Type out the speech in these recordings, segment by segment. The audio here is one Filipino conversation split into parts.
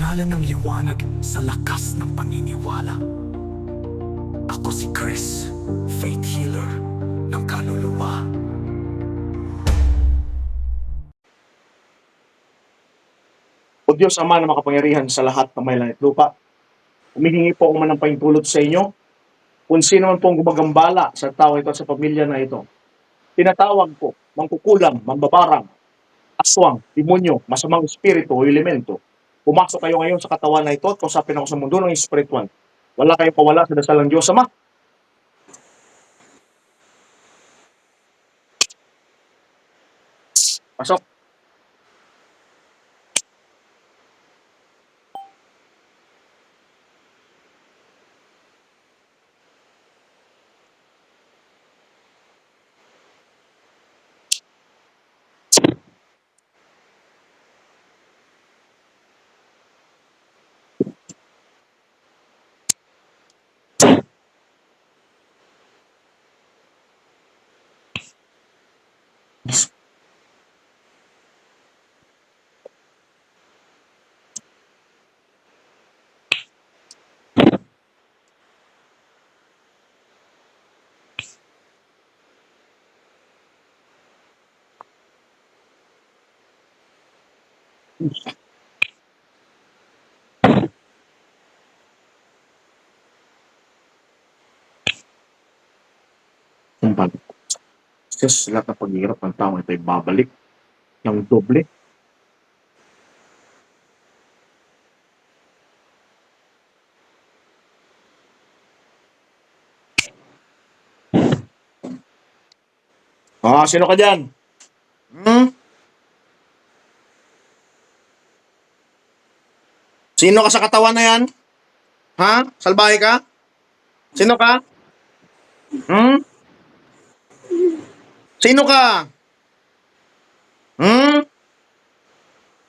ngalan ng liwanag sa lakas ng paniniwala. Ako si Chris, faith healer ng kaluluwa. O Diyos Ama na makapangyarihan sa lahat ng may langit at lupa, humihingi po ako man ng pahintulot sa inyo kung sino man pong gumagambala sa tao ito at sa pamilya na ito. Tinatawag ko, mangkukulam, mambabarang, aswang, demonyo, masamang espiritu o elemento. Pumasok kayo ngayon sa katawan na ito at kausapin ako sa mundo ng espiritual. Wala kayong pawala sa dasal ng Diyos Ama. Pasok. Kumpal. Diyos, lahat ng paghihirap ng tao ito ay babalik ng doble. Sino ka dyan? Sino ka sa katawan na yan? Ha? Salbahe ka? Sino ka? Hmm? Sino ka? Hmm?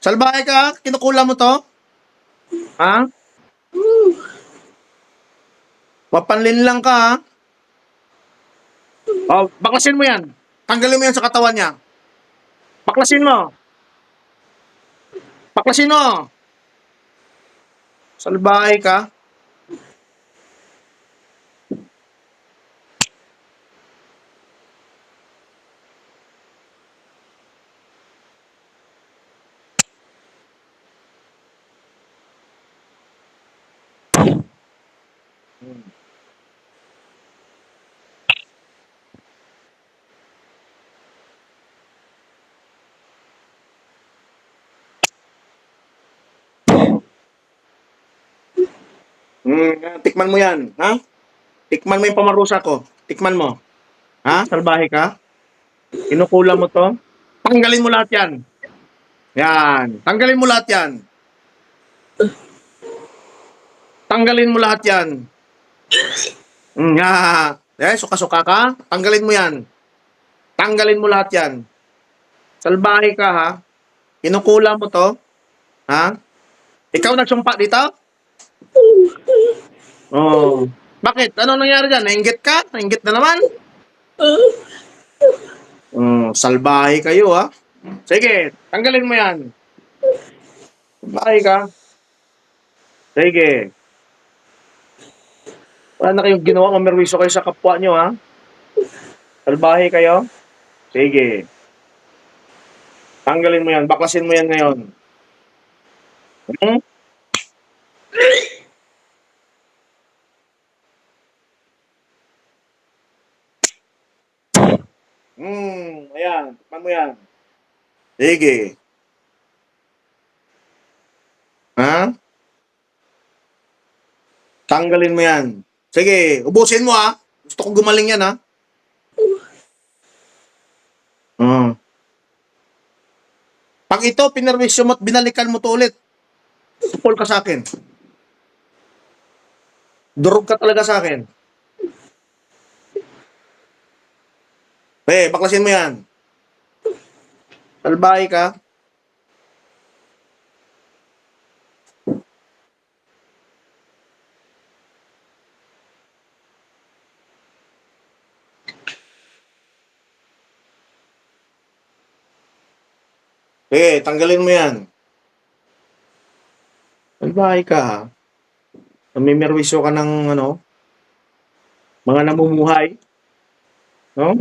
Salbahe ka? Kinukula mo to? Ha? Mapanlin lang ka, ha? Baklasin mo yan. Tanggalin mo yan sa katawan niya. Baklasin mo. Baklasin mo. Salbahe ka. Tikman mo yan, ha? Tikman mo yung pamarusa ko. Tikman mo. Ha? Salbahe ka? Kinukula mo to? Tanggalin mo lahat yan. Yan. Tanggalin mo lahat yan. Tanggalin mo lahat yan. Suka-suka ka? Tanggalin mo yan. Tanggalin mo lahat yan. Salbahe ka, ha? Kinukula mo to? Ha? Ikaw nagsumpa dito? Oh. Bakit? Ano nangyari dyan? Nainggit ka? Nainggit na naman? Salbahe kayo, ha? Sige, tanggalin mo yan. Salbahe ka. Sige. Wala na kayong ginawa, mamerwiso kayo sa kapwa nyo, ha? Salbahe kayo? Sige. Tanggalin mo yan. Baklasin mo yan ngayon. Ayan. Tikman mo yan. Sige. Ha? Tanggalin mo yan. Sige, ubusin mo, ha? Gusto ko gumaling yan, ha? Pag ito, pinerwisyo mo at binalikan mo to ulit, tupol ka sa akin. Durog ka talaga sa akin. Baklasin mo yan. Salbahe ka. Tanggalin mo yan. Salbahe ka ha. Namimerwisyo ka ng mga namumuhay. No?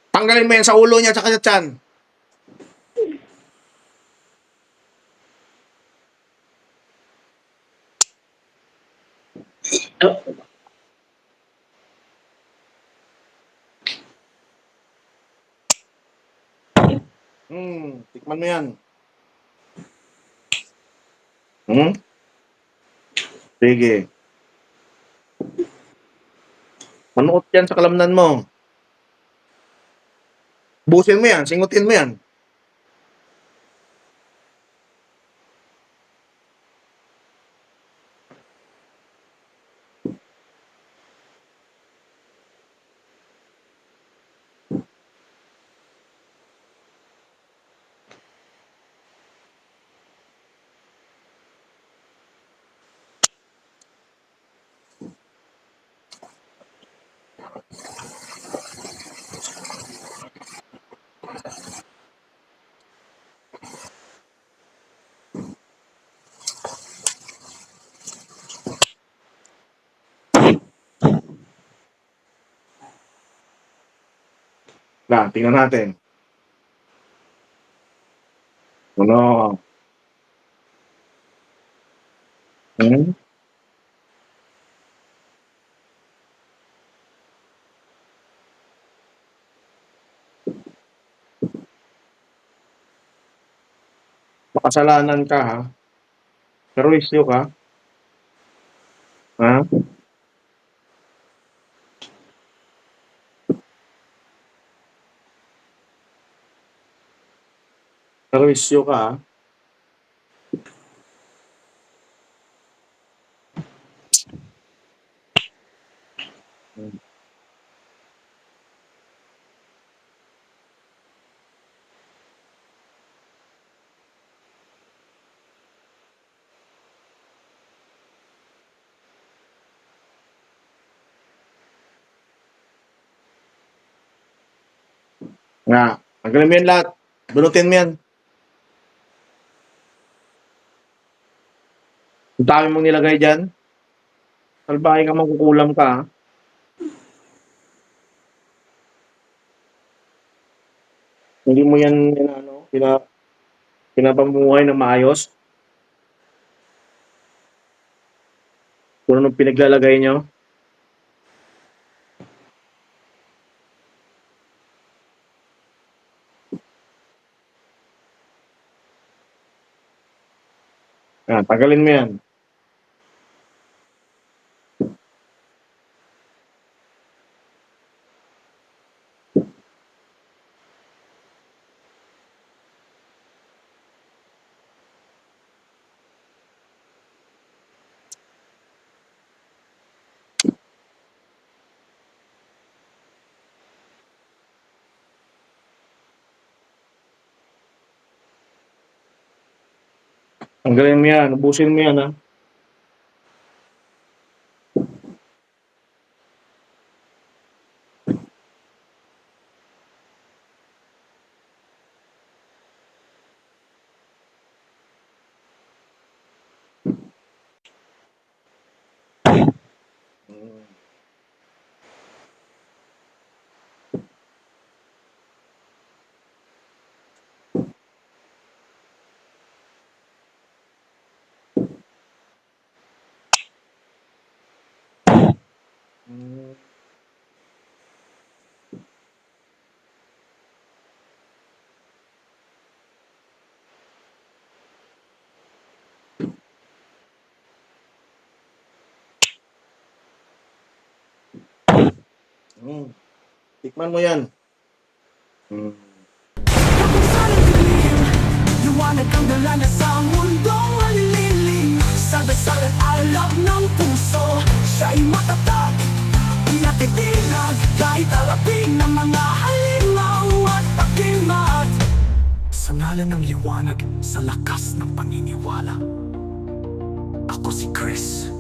Tanggalin mo yan sa ulo niya tsaka sa tiyan. Tikman mo yan. Sige. Manuot yan sa kalamnan mo. Busin mo yan, singutin mo yan. Na, tingnan natin. Ano? Makasalanan ka ha. Perwisyo ka. Ha? Perwisyo ka ha. Nga, tanggalin mo yan lahat. Bunutin mo yan. Ang dami mong nilagay dyan. Salbahe ka, magkukulam ka ha. Hindi mo yan pinapamuhay na maayos. Kung anong pinaglalagay nyo. Yan, tagalin mo yan. Tanggalin mo yan, ubusin mo yan ha. Tikman mo yan. Liwanag ang dala na sa mundong malililim. Sabay-sabay alab ng puso, siya'y matatag, pinatitinag, kahit alapin ng mga halimaw at pakimat. Sa ngalan ng liwanag, sa lakas ng paniniwala, ako si Chris.